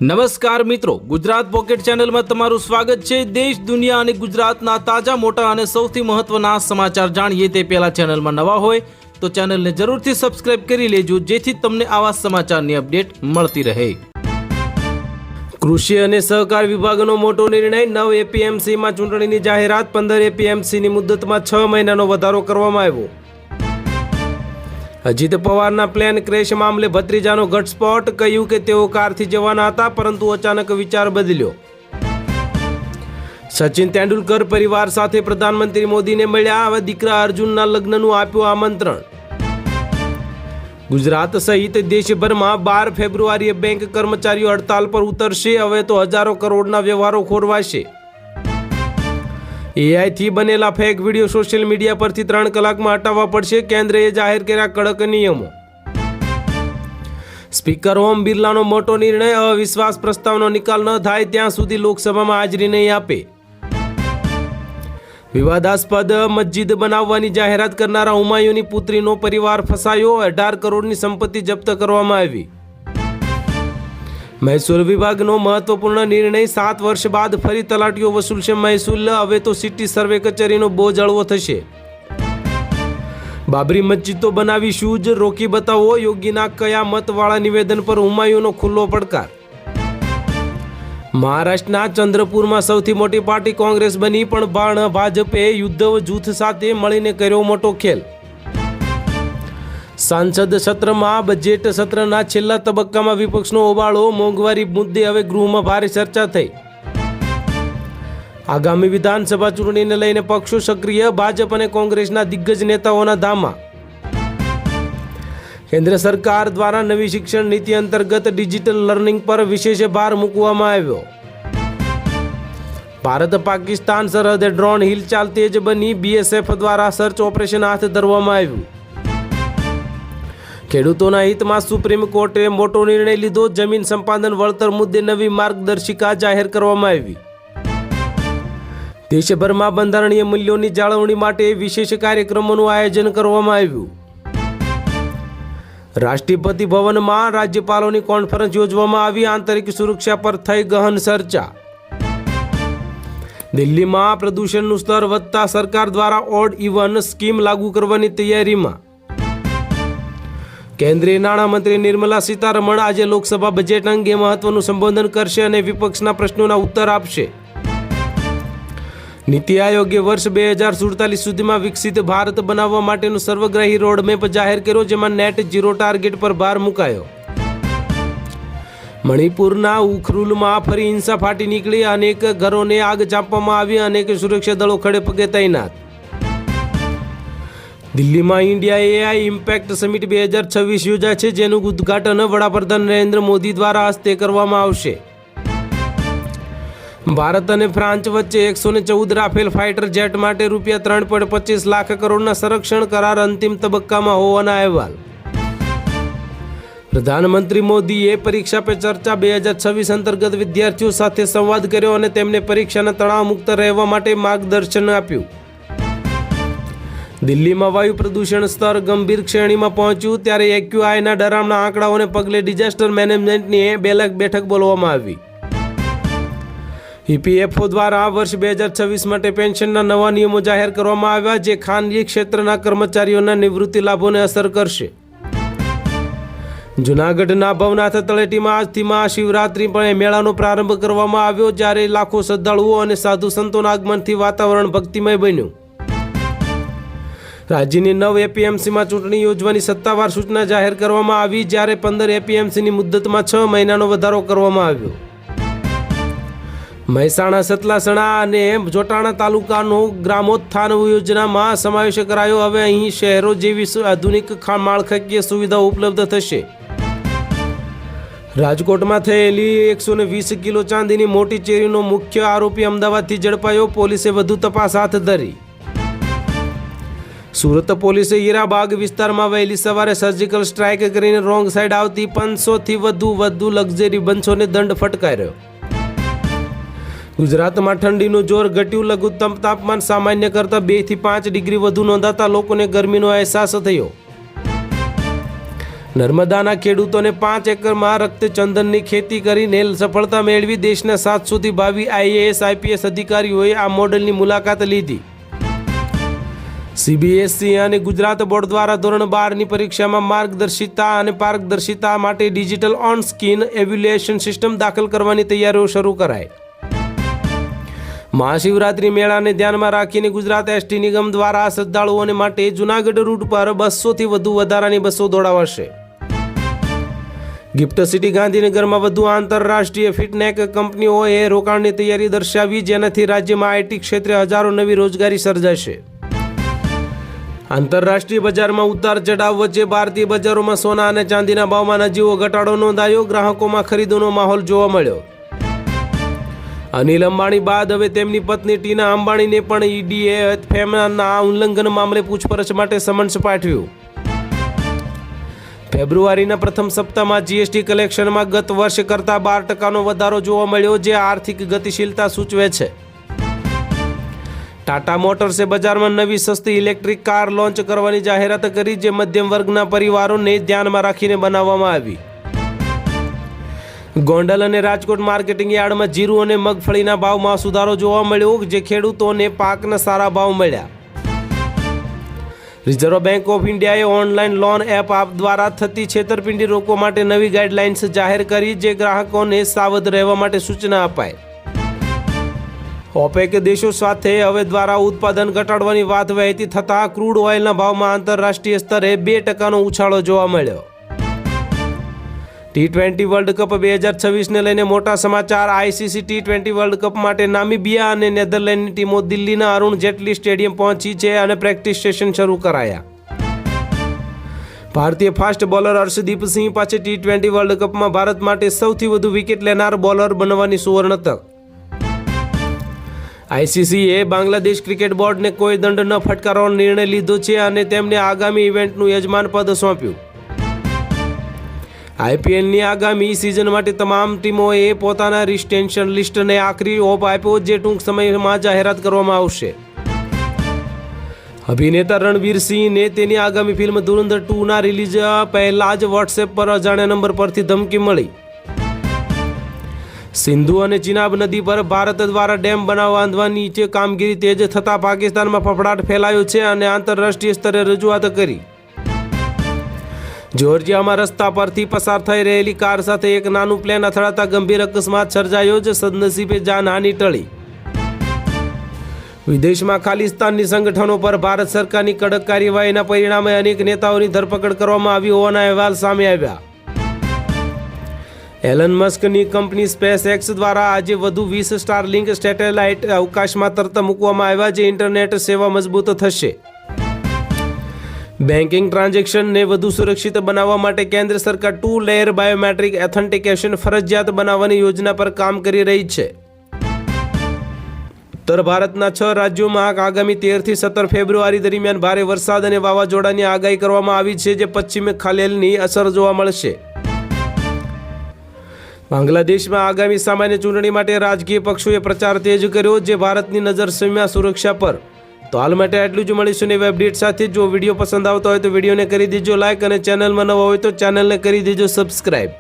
નમસ્કાર મિત્રો, ગુજરાત પોકેટ ચેનલમાં તમારું સ્વાગત છે। દેશ, દુનિયા અને ગુજરાતના તાજા, મોટા અને સૌથી મહત્વના સમાચાર જાણીએ તે પહેલા ચેનલમાં નવા હોય તો ચેનલને જરૂરથી સબસ્ક્રાઇબ કરી લેજો, જેથી તમને આવા સમાચારની અપડેટ મળતી રહે। કૃષિ અને સહકાર વિભાગનો મોટો નિર્ણય। 9 એપીએમસીમાં ચૂંટણીની જાહેરાત। 15 એપીએમસીની મુદતમાં 6 મહિનાનો વધારો કરવામાં આવ્યો। અજીત પવારના પ્લેન ક્રેશ મામલે ભત્રીજાનો ઘટસ્ફોટ। કહ્યું કે તેઓ કારથી જવાના હતા, પરંતુ અચાનક વિચાર બદલ્યો। સચિન તેંડુલકર પરિવાર સાથે પ્રધાનમંત્રી મોદીને મળ્યા। હવે દીકરા અર્જુનના લગ્નનું આપ્યું આમંત્રણ। ગુજરાત સહિત દેશભરમાં 12 ફેબ્રુઆરીએ બેંક કર્મચારીઓ હડતાલ પર ઉતરશે। હવે તો હજારો કરોડના વ્યવહારો ખોરવાશે। એઆઈથી બનેલા ફેક વિડીયો સોશિયલ મીડિયા પરથી 3 કલાકમાં હટાવવા પડશે। કેન્દ્રએ જાહેર કર્યા કડક નિયમો। સ્પીકર ઓમ બિરલાનો મોટો નિર્ણય। અવિશ્વાસ પ્રસ્તાવનો નિકાલ ન થાય ત્યાં સુધી લોકસભામાં હાજરી નહીં આપે। વિવાદાસ્પદ મસ્જિદ બનાવવાની જાહેરાત કરનારા હુમાયુની પુત્રીનો પરિવાર ફસાયો। 18 કરોડની સંપત્તિ જપ્ત કરવામાં આવી। મહેસૂલ વિભાગનો મહત્વપૂર્ણ નિર્ણય। 7 વર્ષ બાદ ફરી તલાટીઓ વસૂલશે મહેસૂલ। હવે તો સિટી સર્વે કચેરીનો બોજ હળવો થશે। બાબરી મસ્જિદ તો બનાવીશું જ, રોકી બતાવો। યોગીના કયા મતવાળા નિવેદન પર હુમાયુનો ખુલ્લો પડકાર। મહારાષ્ટ્રના ચંદ્રપુરમાં સૌથી મોટી પાર્ટી કોંગ્રેસ બની, પણ ભાજપે યુદ્ધ જૂથ સાથે મળીને કર્યો મોટો ખેલ। સાંસદ સત્રમાં બજેટ સત્રના છેલ્લા તબક્કામાં વિપક્ષનો હોબાળો। મોંઘવારી મુદ્દે હવે ગૃહમાં ભારે ચર્ચા થઈ। આગામી વિધાનસભા ચૂંટણીને લઈને પક્ષો સક્રિય। ભાજપ અને કોંગ્રેસના દિગ્ગજ નેતાઓના ધામા। કેન્દ્ર સરકાર દ્વારા નવી શિક્ષણ નીતિ અંતર્ગત ડિજિટલ લર્નિંગ પર વિશેષ ભાર મૂકવામાં આવ્યો। ભારત પાકિસ્તાન સરહદે ડ્રોન હિલચાલ તેજ બની। બીએસએફ દ્વારા સર્ચ ઓપરેશન હાથ ધરવામાં આવ્યું। ખેડૂતોના હિતમાં સુપ્રીમ કોર્ટે મોટો નિર્ણય લીધો। જમીન સંપાદન વળતર મુદ્દે નવી માર્ગદર્શિકા જાહેર કરવામાં આવી। દેશભરમાં બંધારણીય મૂલ્યોની જાળવણી માટે વિશેષ કાર્યક્રમોનું આયોજન કરવામાં આવ્યું। રાષ્ટ્રપતિ ભવનમાં રાજ્યપાલોની કોન્ફરન્સ યોજવામાં આવી। આંતરિક સુરક્ષા પર થઈ ગહન ચર્ચા। દિલ્હીમાં પ્રદૂષણનું સ્તર વધતા સરકાર દ્વારા ઓડ ઇવન સ્કીમ લાગુ કરવાની તૈયારીમાં। કેન્દ્રીય નાણામંત્રી નિર્મલા સીતારમણ આજે લોકસભા બજેટ અંગે મહત્વનું સંબોધન કરશે અને વિપક્ષના પ્રશ્નોના ઉત્તર આપશે। નીતિ આયોગે વર્ષ 2047 સુધીમાં વિકસિત ભારત બનાવવા માટેનો સર્વગ્રાહી રોડમેપ જાહેર કર્યો, જેમાં નેટ ઝીરો ટાર્ગેટ પર ભાર મુકાયો। મણિપુરના ઉખરુલમાં ફરી હિંસા ફાટી નીકળી। અનેક ઘરોને આગ ચાંપવામાં આવી। અનેક સુરક્ષા દળો ખડે પગે તૈનાત। દિલ્હીમાં ઇન્ડિયા એઆઈ ઇમ્પેક્ટ સમિટ 2026 યોજાય છે, જેનું ઉદ્ઘાટન વડાપ્રધાન નરેન્દ્ર મોદી દ્વારા હસ્તે કરવામાં આવશે। ભારત અને ફ્રાન્સ વચ્ચે 114 રાફેલ ફાઇટર જેટ માટે રૂપિયા 3.25 લાખ કરોડના સંરક્ષણ કરાર અંતિમ તબક્કામાં હોવાના અહેવાલ। પ્રધાનમંત્રી મોદીએ પરીક્ષા પે ચર્ચા 2026 અંતર્ગત વિદ્યાર્થીઓ સાથે સંવાદ કર્યો અને તેમને પરીક્ષાના તણાવ મુક્ત રહેવા માટે માર્ગદર્શન આપ્યું। દિલ્હીમાં વાયુ પ્રદૂષણ સ્તર ગંભીર શ્રેણીમાં પહોંચ્યું, ત્યારે એક્યુઆઈના ડરામણા આંકડાઓને પગલે ડિઝાસ્ટર મેનેજમેન્ટની 2 બેઠક બોલવામાં આવી। ઈપીએફઓ દ્વારા વર્ષ 2026 માટે પેન્શનના નવા નિયમો જાહેર કરવામાં આવ્યા, જે ખાનગી ક્ષેત્રના કર્મચારીઓના નિવૃત્તિ લાભોને અસર કરશે। જૂનાગઢના ભવનાથ તળેટીમાં આજથી મહાશિવરાત્રિ પણ મેળાનો પ્રારંભ કરવામાં આવ્યો, જ્યારે લાખો શ્રદ્ધાળુઓ અને સાધુ સંતોના આગમનથી વાતાવરણ ભક્તિમય બન્યું। રાજ્યની 9 એપીએમસીમાં ચૂંટણી યોજવાની સત્તાવાર સૂચના જાહેર કરવામાં આવી, જ્યારે 15 એપીએમસીની મુદ્દતમાં 6 મહિનાનો વધારો કરવામાં આવ્યો। મહેસાણા, સતલાસણા અને જોટાણા તાલુકાનો ગ્રામોત્થાન યોજનામાં સમાવેશ કરાયો। હવે અહીં શહેરો જેવી આધુનિક માળખાકીય સુવિધાઓ ઉપલબ્ધ થશે। રાજકોટમાં થયેલી 120 કિલો ચાંદીની મોટી ચોરીનો મુખ્ય આરોપી અમદાવાદથી ઝડપાયો। પોલીસે વધુ તપાસ હાથ ધરી। સુરત પોલીસે હીરાબાગ વિસ્તારમાં વહેલી સવારે સર્જિકલ સ્ટ્રાઇક કરીને રોંગ સાઈડ આવતી 500થી વધુ લક્ઝરી બંચોને દંડ ફટકાર્યો। ગુજરાતમાં ઠંડીનું જોર ઘટ્યું। લઘુત્તમ તાપમાન સામાન્ય કરતાં 2 થી 5 ડિગ્રી વધુ નોંધાતા લોકોને ગરમીનો અહેસાસ થયો। નર્મદાના ખેડૂતોને 5 એકરમાં રક્તચંદનની ખેતી કરીને સફળતા મેળવી દેશના 700થી ભાવિ IAS IPS અધિકારીઓએ આ મોડલની મુલાકાત લીધી. CBSE અને ગુજરાત બોર્ડ દ્વારા ધોરણ 12ની પરીક્ષામાં માર્ગદર્શિતા અને પારદર્શિતા માટે ડિજિટલ ઓન સ્કીન એવ્યુલેશન સિસ્ટમ દાખલ કરવાની તૈયારીઓ શરૂ કરાઈ. મહાશિવરાત્રી મેળાને ધ્યાનમાં રાખીને ગુજરાત ST નિગમ દ્વારા શ્રદ્ધાળુઓને માટે જૂનાગઢ રૂટ પર 200થી વધુ વધારાની બસો દોડાવાશે. ગિફ્ટ સિટી ગાંધીનગરમાં વધુ આંતરરાષ્ટ્રીય ફિટનેક કંપનીઓએ રોકાણની તૈયારી દર્શાવી, જેનાથી રાજ્યમાં IT ક્ષેત્રે હજારો નવી રોજગારી સર્જાશે. આંતરરાષ્ટ્રીય બજારમાં ઉતાર ચઢાવ વચ્ચે ભારતીય બજારોમાં સોના અને ચાંદીના ભાવમાં નજીવો ઘટાડો નોંધાયો. ગ્રાહકોમાં ખરીદીનો માહોલ જોવા મળ્યો. અનિલ અંબાણી બાદ હવે તેમની પત્ની ટીના અંબાણીને પણ EDએ ફેમના ઉલ્લંઘન મામલે પૂછપરછ માટે સમન્સ પાઠવ્યું. ફેબ્રુઆરીના પ્રથમ સપ્તાહમાં GST કલેક્શનમાં ગત વર્ષ કરતાં 12% વધારો જોવા મળ્યો, જે આર્થિક ગતિશીલતા સૂચવે છે. ટાટા મોટર્સે બજારમાં નવી સસ્તી ઇલેક્ટ્રિક કાર લોન્ચ કરવાની જાહેરાત કરી, જે મધ્યમ વર્ગના પરિવારોને ધ્યાનમાં રાખીને બનાવવામાં આવી. ગોંડલ અને રાજકોટ માર્કેટિંગ યાર્ડમાં જીરું અને મગફળીના ભાવમાં સુધારો જોવા મળ્યો, જે ખેડૂતોને પાકના સારા ભાવ મળ્યા. રિઝર્વ બેંક ઓફ ઇન્ડિયાએ ઓનલાઈન લોન એપ દ્વારા થતી છેતરપિંડી રોકવા માટે નવી ગાઈડલાઇન્સ જાહેર કરી, જે ગ્રાહકોને સાવધ રહેવા માટે સૂચના અપાઈ. OPEC દેશો સાથે હવે દ્વારા ઉત્પાદન ઘટાડવાની વાત વહેતી થતાં ક્રૂડ ઓઇલના ભાવમાં આંતરરાષ્ટ્રીય સ્તરે 2%નો ઉછાળો જોવા મળ્યો. T20 વર્લ્ડ કપ 2026ને લઈને મોટા સમાચાર. ICC T20 વર્લ્ડ કપ માટે નામીબિયા અને નેધરલેન્ડની ટીમો દિલ્હીના અરુણ જેટલી સ્ટેડિયમ પહોંચી છે અને પ્રેક્ટિસ સેશન શરૂ કરાયા. ભારતીય ફાસ્ટ બોલર હર્ષદીપ સિંહ પાસે T20 વર્લ્ડ કપમાં ભારત માટે સૌથી વધુ વિકેટ લેનાર બોલર બનવાની સુવર્ણ તક. ICCએ બાંગ્લાદેશ ક્રિકેટ બોર્ડને કોઈ દંડ ન ફટકારવાનો નિર્ણય લીધો છે અને તેમને આગામી ઇવેન્ટનું યજમાન પદ સોંપ્યું. IPLની આગામી સિઝન માટે તમામ ટીમોએ પોતાના રિટેન્શન લિસ્ટને આખરી ઓપ આપ્યો, જે ટૂંક સમયમાં જાહેરાત કરવામાં આવશે. અભિનેતા રણવીર સિંહને તેની આગામી ફિલ્મ ધુરંધર 2ના રિલીઝ પહેલા જ WhatsApp પર અજાણ્યા નંબર પરથી ધમકી મળી. સિંધુ અને ચિનાબ નદી પર ભારત દ્વારા ડેમ બાંધવાની કામગીરી તેજ થતાં પાકિસ્તાનમાં ફફડાટ ફેલાયો છે અને આંતરરાષ્ટ્રીય સ્તરે રજૂઆત કરી. જોર્જિયામાં રસ્તા પરથી પસાર થઈ રહેલી કાર સાથે એક નાનું પ્લેન અથડાતા ગંભીર અકસ્માત સર્જાયો, જે સદનસીબે જાનહાનિ ટળી. વિદેશમાં ખાલિસ્તાની સંગઠનો પર ભારત સરકારની કડક કાર્યવાહીના પરિણામે અનેક નેતાઓની ધરપકડ કરવામાં આવી હોવાના અહેવાલ સામે આવ્યા. એલન મસ્કની કંપની SpaceX દ્વારા આજે વધુ 20 સ્ટારલિંક સેટેલાઇટ અવકાશમાં તરત મૂકવામાં આવ્યા, જે ઇન્ટરનેટ સેવા મજબૂત થશે. બેન્કિંગ ટ્રાન્ઝેક્શનને વધુ સુરક્ષિત બનાવવા માટે કેન્દ્ર સરકાર 2 લેયર બાયોમેટ્રિક એથેન્ટિકેશન ફરજિયાત બનાવવાની યોજના પર કામ કરી રહી છે. ઉત્તર ભારતના 6 રાજ્યોમાં આગામી 13થી 17 ફેબ્રુઆરી દરમિયાન ભારે વરસાદ અને વાવાઝોડાની આગાહી કરવામાં આવી છે, જે પશ્ચિમી ખલેલની અસર જોવા મળશે. બાંગ્લાદેશમાં આગામી સામાન્ય ચૂંટણી માટે રાજકીય પક્ષોએ પ્રચાર તેજ કર્યો, જે ભારતની નજર સીમા સુરક્ષા પર. તો હાલ માટે આટલું જ. મળીશું નવી અપડેટ સાથે. જો વિડીયો પસંદ આવતો હોય તો વિડીયોને કરી દેજો લાઇક અને ચેનલમાં નવા હોય તો ચેનલને કરી દેજો સબસ્ક્રાઈબ.